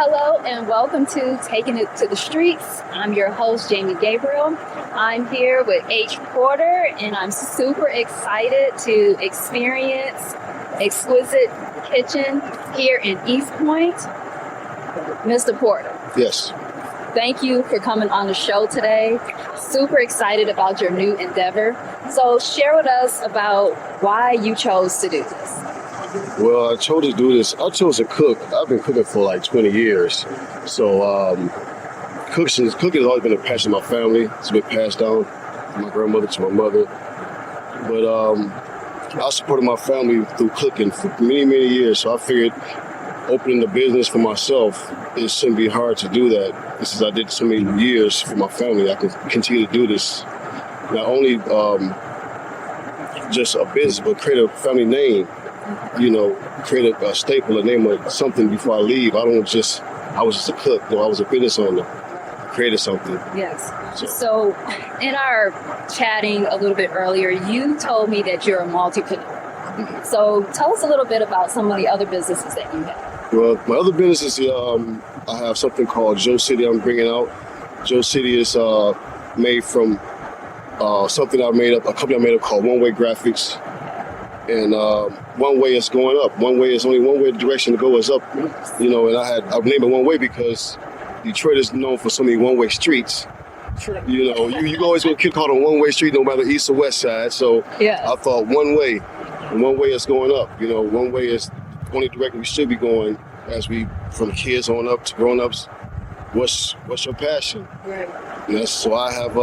Hello and welcome to Taking It to the Streets. I'm your host, Jamie Gabriel. I'm here with H. Porter, and I'm super excited to experience Exquisite Kitchen here in East Point. Mr. Porter. Yes. Thank you for coming on the show today. Super excited about your new endeavor. So share with us about why you chose to do this. Well, I chose to do this. I chose to cook. I've been cooking for like 20 years. So cooking has always been a passion of my family. It's been passed down from my grandmother to my mother. But I supported my family through cooking for many, many years. So I figured opening the business for myself, it shouldn't be hard to do that. Since I did so many years for my family, I can continue to do this. Not only just a business, but create a family name. You know, create a staple, a name of something before I leave. I was just a cook. I was a business owner. I created something. Yes. So in our chatting a little bit earlier, you told me that you're a multipreneur. Mm-hmm. So tell us a little bit about some of the other businesses that you have. Well, my other businesses, I have something called Joe City I'm bringing out. Joe City is made from something a company I made up called One Way Graphics. And one way is going up. One way is only one way direction to go is up. You know, and I've named it One Way because Detroit is known for so many one-way streets. Sure. You know, you always get caught on one-way street, no matter east or west side. So yeah. I thought one way, and one way is going up. You know, one way is the only direction we should be going as we, from kids on up to grown-ups. What's your passion? Right. And so I have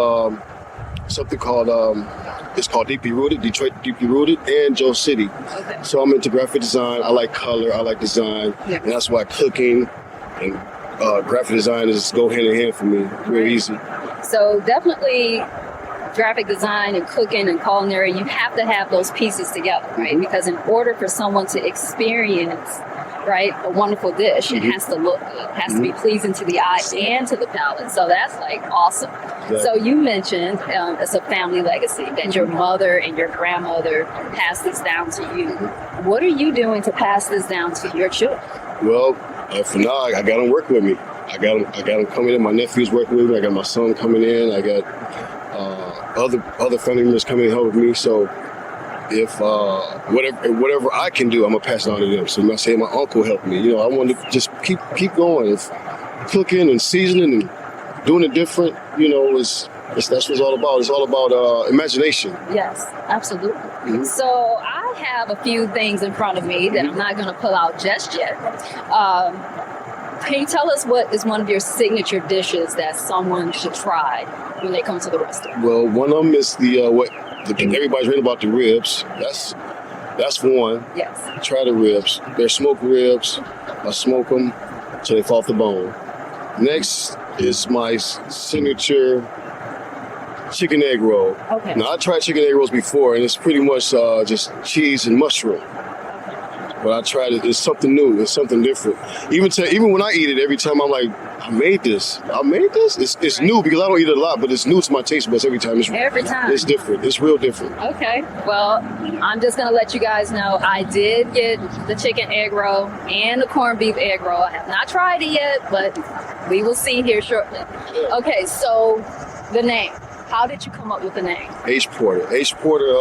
something called it's called Deeply Rooted, Detroit Deeply Rooted, and Joe City. Okay. So I'm into graphic design. I like color. I like design, and that's why cooking and graphic design go hand in hand for me. Real easy. So definitely, graphic design and cooking and culinary, you have to have those pieces together, right? Mm-hmm. Because in order for someone to experience, right, a wonderful dish, it has to look good, it has to be pleasing to the eye and to the palate. So that's like awesome. Yeah. So you mentioned it's a family legacy that your mother and your grandmother passed this down to you. What are you doing to pass this down to your children? Well, for now, I got them working with me. I got them coming in. My nephew's working with me. I got my son coming in. I got other family members coming in helping me. So if whatever I can do, I'm gonna pass it on to them. So I'm not saying my uncle helped me. You know, I want to just keep going. If cooking and seasoning and doing it different, you know, that's what it's all about. It's all about imagination. Yes, absolutely. Mm-hmm. So I have a few things in front of me that I'm not going to pull out just yet. Can you tell us what is one of your signature dishes that someone should try when they come to the restaurant? Well, one of them is everybody's reading about the ribs. That's one. Yes. Try the ribs. They're smoked ribs. I smoke them till they fall off the bone. Next is my signature chicken egg roll. Okay. Now, I tried chicken egg rolls before, and it's pretty much just cheese and mushroom. But I tried it. It's something new. It's something different. Even when I eat it, every time I'm like, I made this. It's new because I don't eat it a lot, but it's new to my taste buds every time. It's different. It's real different. Okay. Well, I'm just gonna let you guys know I did get the chicken egg roll and the corned beef egg roll. I have not tried it yet, but we will see here shortly. Okay. So the name. How did you come up with the name? H. Porter. H. Porter.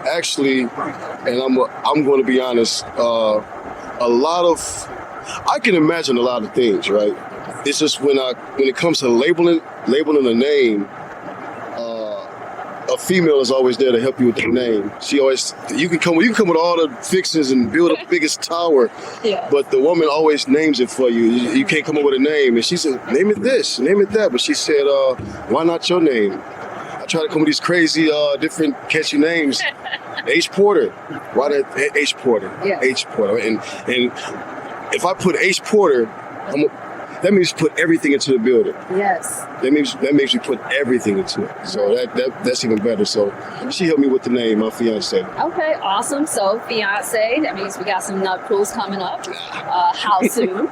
Actually, and I'm going to be honest. I can imagine a lot of things, right? It's just when it comes to labeling a name, a female is always there to help you with the name. You can come with all the fixings and build the biggest tower, but the woman always names it for you. You can't come up with a name, and she said, "Name it this, name it that," but she said, "Why not your name?" I try to come with these crazy, different catchy names. H. Porter. Why that H. Porter? Yeah. H. Porter. And if I put H. Porter, that means put everything into the building. Yes. That makes you put everything into it. So that's even better. So she helped me with the name, my fiance. Okay, awesome. So fiance, that means we got some nut pools coming up. How soon?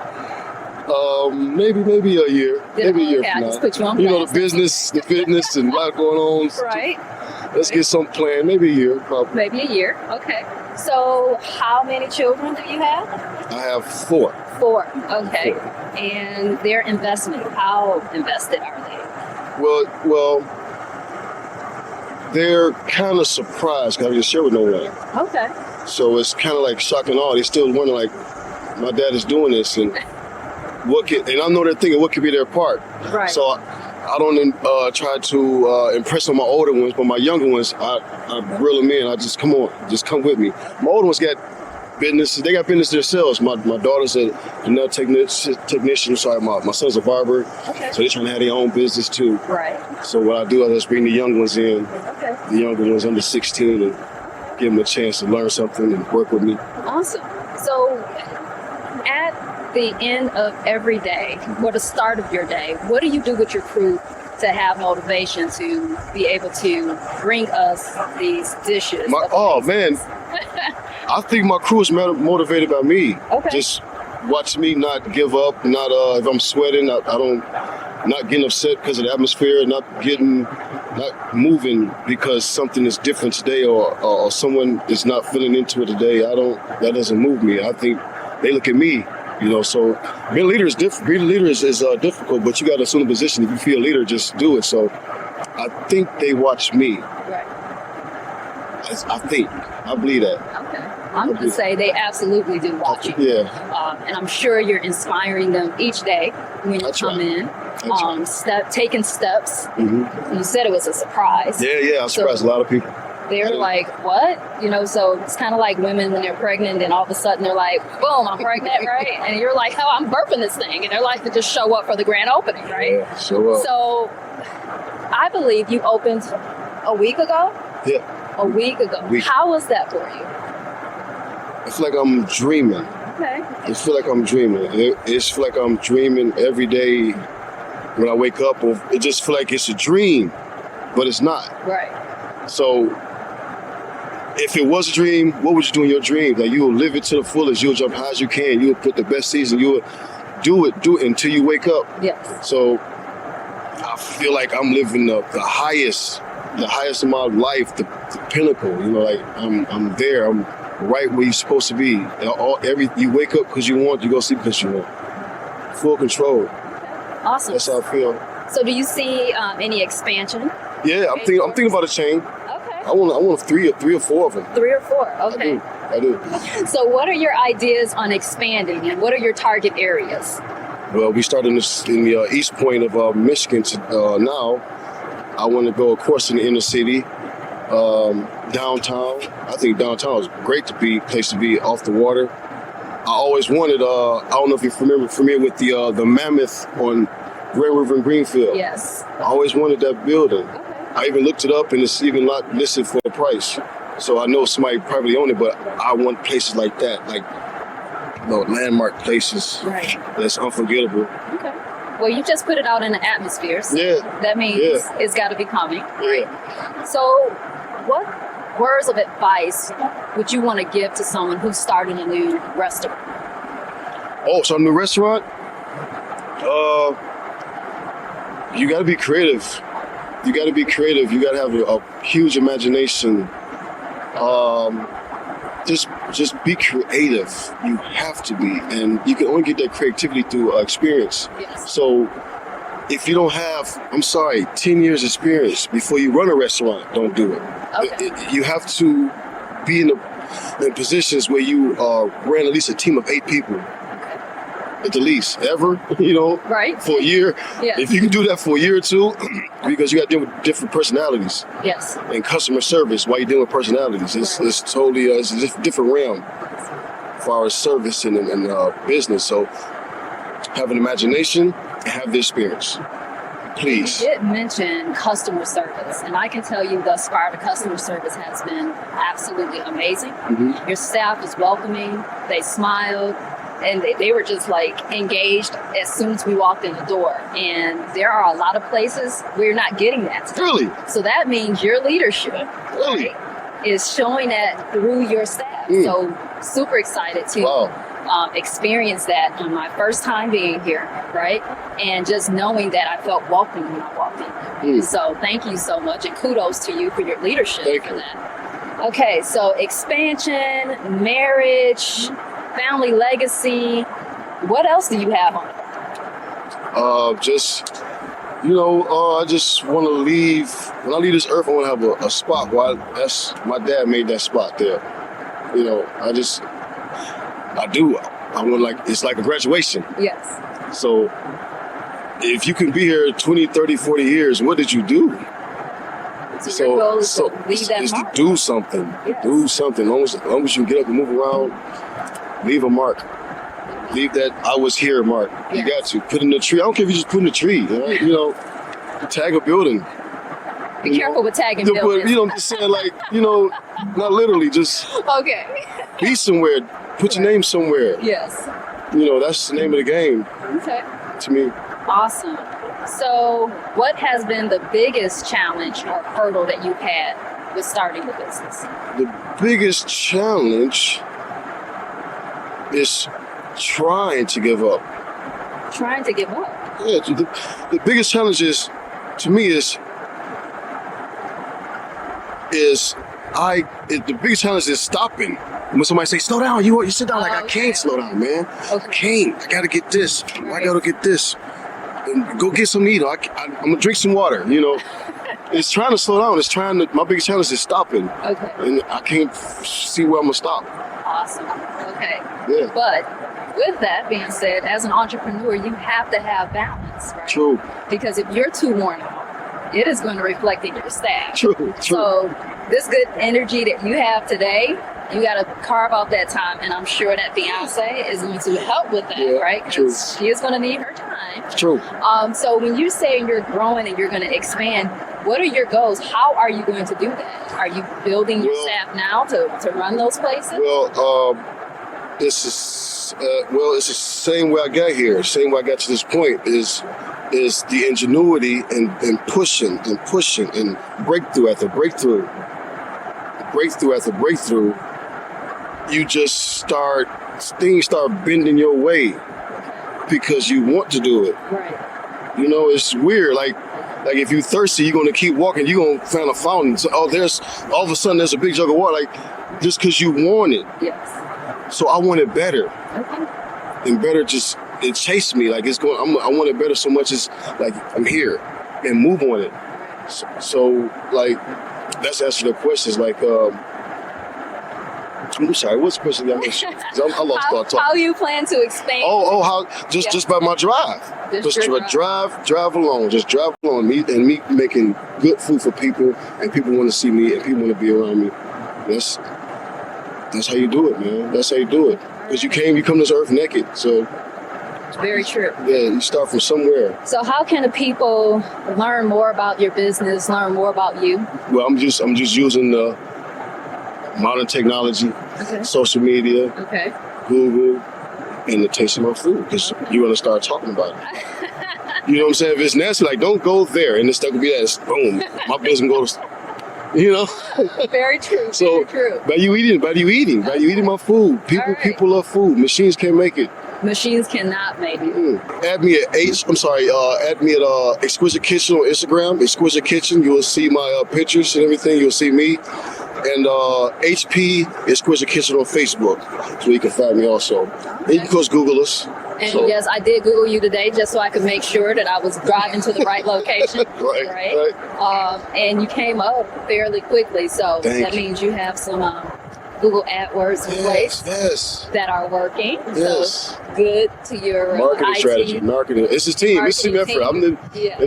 Maybe a year. Maybe a year from now. I just put you on blast. You know, the business, the fitness, and a lot going on. Right. Let's get some planned. Maybe a year, probably. Maybe a year. Okay. So how many children do you have? I have 4. 4. Okay. And their investment, how invested are they? Well, they're kind of surprised because I didn't share with no one. Okay. So it's kind of like shock and awe. They still wondering, like, my dad is doing this, and and I know they're thinking, what could be their part? Right. So I don't try to impress on my older ones, but my younger ones, I reel them in. I just, come come with me. My older ones got business. They got business themselves. My daughter's a nail technician. Sorry, my son's a barber. Okay. So they're trying to have their own business too. Right. So what I do, I just bring the young ones in. Okay. The younger ones under 16, and give them a chance to learn something and work with me. Awesome. So at the end of every day, or the start of your day, what do you do with your crew to have motivation to be able to bring us these dishes? Man, I think my crew is motivated by me. Okay. Just watch me not give up, not if I'm sweating, not getting upset because of the atmosphere, not moving because something is different today or someone is not feeling into it today. That doesn't move me. I think they look at me, so being a leader is different. Being a leader is difficult, but you got to assume a position. If you feel a leader, just do it. So I think they watch me. Right. I believe that. Okay. I'm going to say they absolutely do watch you. Yeah. And I'm sure you're inspiring them each day when you come in. Taking steps. Mm-hmm. You said it was a surprise. Yeah. I surprised a lot of people. They're like, what? So it's kind of like women when they're pregnant and all of a sudden they're like, boom, I'm pregnant, right? And you're like, oh, I'm birthing this thing. And they're like to just show up for the grand opening, right? Yeah, show up. So I believe you opened a week ago? Yeah. A week ago. How was that for you? It's like I'm dreaming. Okay. It feel like I'm dreaming. It's feel like I'm dreaming every day when I wake up. Or it just feel like it's a dream, but it's not. Right. So if it was a dream, what would you do in your dream? Like, you will live it to the fullest. You'll jump high as you can. You will put the best season. You will do it until you wake up. Yes. So I feel like I'm living the highest of my life, the pinnacle. Like I'm there. I'm right where you're supposed to be. You wake up because you want. You go sleep because you want. Full control. Awesome. That's how I feel. So do you see any expansion? Yeah, I'm thinking about a chain. Okay. I want 3 or 4 of them. 3 or 4. Okay. I do. So what are your ideas on expanding, and what are your target areas? Well, we started in the east point of Michigan now. I want to go, of course, in the inner city, downtown. I think downtown is a great place to be off the water. I always wanted, I don't know if you're familiar with the Mammoth on Grand River in Greenfield. Yes. I always wanted that building. Okay. I even looked it up, and it's even not listed for a price. So I know somebody privately owned it, but I want places like that, like landmark places. Right. That's unforgettable. Okay. Well, you just put it out in the atmosphere. So that means it's got to be coming. Yeah. So what words of advice would you want to give to someone who's starting a new restaurant? Oh, so a new restaurant? You got to be creative. You got to have a huge imagination. Just be creative. You have to be, and you can only get that creativity through experience. Yes. So if you don't have, 10 years experience before you run a restaurant, don't do it. Okay. You have to be in positions where you ran at least a team of 8 people. At the least, ever, right? For a year. Yes. If you can do that for a year or 2, because you got to deal with different personalities. Yes. And customer service while you're dealing with personalities. It's totally it's a different realm as far as service and business. So have an imagination and have the experience. Please. You did mention customer service, and I can tell you thus far the customer service has been absolutely amazing. Mm-hmm. Your staff is welcoming. They smiled. And they were just like engaged as soon as we walked in the door. And there are a lot of places we're not getting that today. Really? So that means your leadership is showing that through your staff. So super excited to experience that on my first time being here, right? And just knowing that I felt welcome when I walked in. So thank you so much, and kudos to you for your leadership Thank for you. that. Okay, so expansion, marriage. family legacy. What else do you have on? Just, I just want to leave. When I leave this earth, I want to have a spot. My dad made that spot there. I do. I want it's like a graduation. Yes. So if you can be here 20, 30, 40 years, what did you do? So your goal is to leave that mark. To do something. Yes. Do something. As long as you get up and move around, leave a mark. Leave that I was here mark. Yes. You got to. Put in a tree. I don't care if you just put in a tree. Tag a building. Be careful with tagging buildings. I'm just saying not literally, just okay. be somewhere. Put your name somewhere. Yes. That's the name of the game. Okay. To me. Awesome. So what has been the biggest challenge or hurdle that you've had with starting the business? The biggest challenge is trying to give up. Trying to give up? Yeah, the biggest challenge is, to me, the biggest challenge is stopping. When somebody say, slow down, you sit down, I can't slow down, man. Okay. I can't. I gotta get this. Right. I gotta get this. And go get some to eat. I'm gonna drink some water, It's trying to slow down. My biggest challenge is stopping. Okay. And I can't see where I'm gonna stop. Awesome. Okay. Yeah. But with that being said, as an entrepreneur, you have to have balance, right? True. Because if you're too worn out, it is going to reflect in your staff. True. So this good energy that you have today, you got to carve out that time, and I'm sure that Beyonce is going to help with that, right? True. Because she is going to need her time. True. So when you say you're growing and you're going to expand, what are your goals? How are you going to do that? Are you building your staff now to run those places? Well, it's the same way I got here. Same way I got to this point is the ingenuity and pushing and breakthrough after breakthrough after breakthrough. You just things start bending your way because you want to do it. Right. It's weird. Like if you're thirsty, you're gonna keep walking. You're gonna find a fountain. So, all of a sudden there's a big jug of water. Like just because you want it. Yes. So I want it better. Okay. And better it chased me. Like I want it better so much as like I'm here and move on it. So that's answer the questions. I'm sorry, what's the question? I lost thought. How you plan to expand? How just by my drive. Just drive along. Just drive along. Me making good food for people, and people want to see me, and people want to be around me. That's how you do it, man. That's how you do it. Because you come to this earth naked. So it's very true. Yeah, you start from somewhere. So how can the people learn more about your business, learn more about you? Well, I'm just using the modern technology, social media, Google, and the taste of my food, because you're going to start talking about it. You know what I'm saying? If it's nasty, don't go there, and it's not going to be that. Boom, my business can go to... Very true. So, very true. By you eating my food. People love food. Machines can't make it. Machines cannot make it. Add me at Exquisite Kitchen on Instagram. Exquisite Kitchen. You will see my pictures and everything. You'll see me. And HP Exquisite Kitchen on Facebook, so you can find me also. And you can just Google us. And yes, I did Google you today just so I could make sure that I was driving to the right location. right. And you came up fairly quickly, so that means you have some Google AdWords in place that are working. Yes. So good to your marketing strategy. Marketing. It's a team. It's a team effort. I'm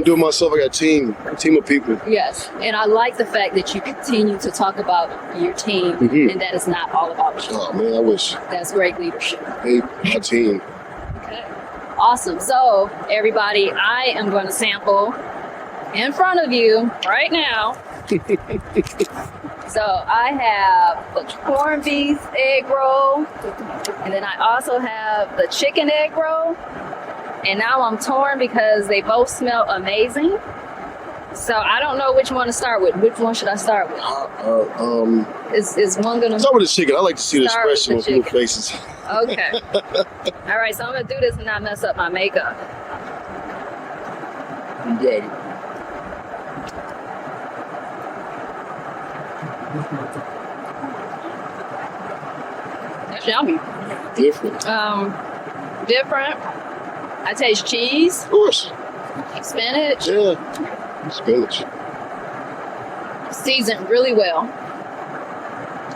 doing myself. I got a team of people. Yes. And I like the fact that you continue to talk about your team and that it's not all about you. Oh man, I wish. That's great leadership. Hey, my team. Okay. Awesome. So everybody, I am going to sample in front of you right now. So I have the corned beef egg roll, and then I also have the chicken egg roll. And now I'm torn because they both smell amazing. So I don't know which one to start with. Which one should I start with? Is one gonna start with the chicken? I like to see the expression on people's faces. Okay. All right. So I'm gonna do this and not mess up my makeup. You got it. That yummy. Different. Different. I taste cheese, Of course. spinach, Yeah. Spinach. seasoned really well.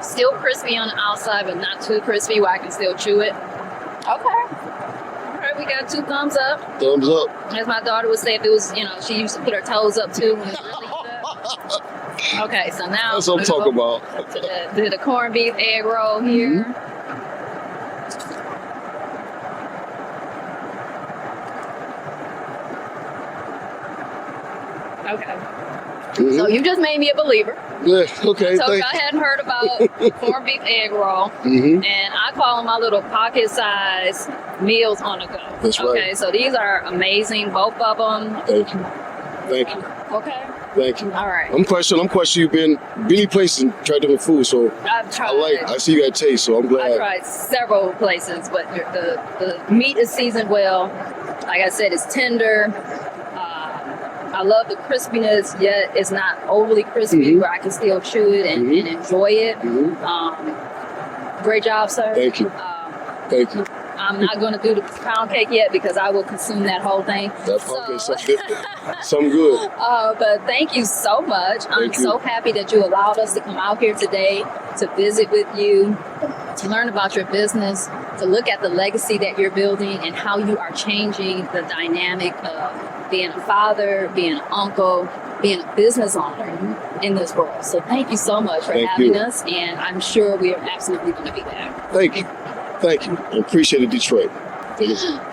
Still crispy on the outside, but not too crispy where I can still chew it. Okay. All right, we got 2 thumbs up. Thumbs up. As my daughter would say, if it was, she used to put her toes up too. When it's really good. Okay, so now That's what I'm talking about. to the corned beef egg roll here. Okay. Mhm. So you just made me a believer. Yeah, okay, So thank I hadn't heard about corned beef egg roll, Mhm. and I call them my little pocket-sized meals on the go. That's right. Okay, so these are amazing, both of them. Thank you. Thank you. Okay, Thank you. all right. I'm questioning you've been many places and tried different food, so I've tried. I see you got taste, so I'm I glad. tried several places, but the meat is seasoned well. Like I said, it's tender. I love the crispiness, yet it's not overly crispy where I can still chew it and enjoy it. Great job, sir. Thank you. Thank you. I'm not going to do the pound cake yet because I will consume that whole thing. That pocket is something different. Something good. But thank you so much. I'm Thank you. so happy that you allowed us to come out here today to visit with you, to learn about your business, to look at the legacy that you're building and how you are changing the dynamic of being a father, being an uncle, being a business owner in this world. So thank you so much for Thank having you. us, and I'm sure we are absolutely going to be back. Thank you. Thank you. I appreciate it, Detroit.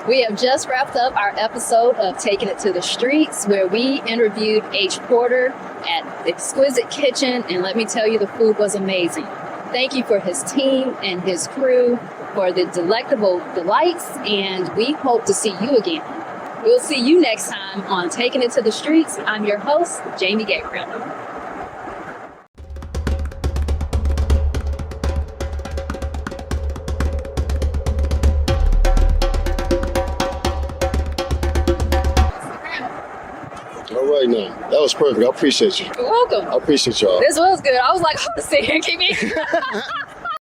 We have just wrapped up our episode of Taking It to the Streets, where we interviewed H. Porter at Exquisite Kitchen, and let me tell you, the food was amazing. Thank you for his team and his crew for the delectable delights, and we hope to see you again. We'll see you next time on Taking It to the Streets. I'm your host, Jamie Gabriel. All right, now. That was perfect. I appreciate you. You're welcome. I appreciate y'all. This was good. I was like, I'm sitting here, keep me.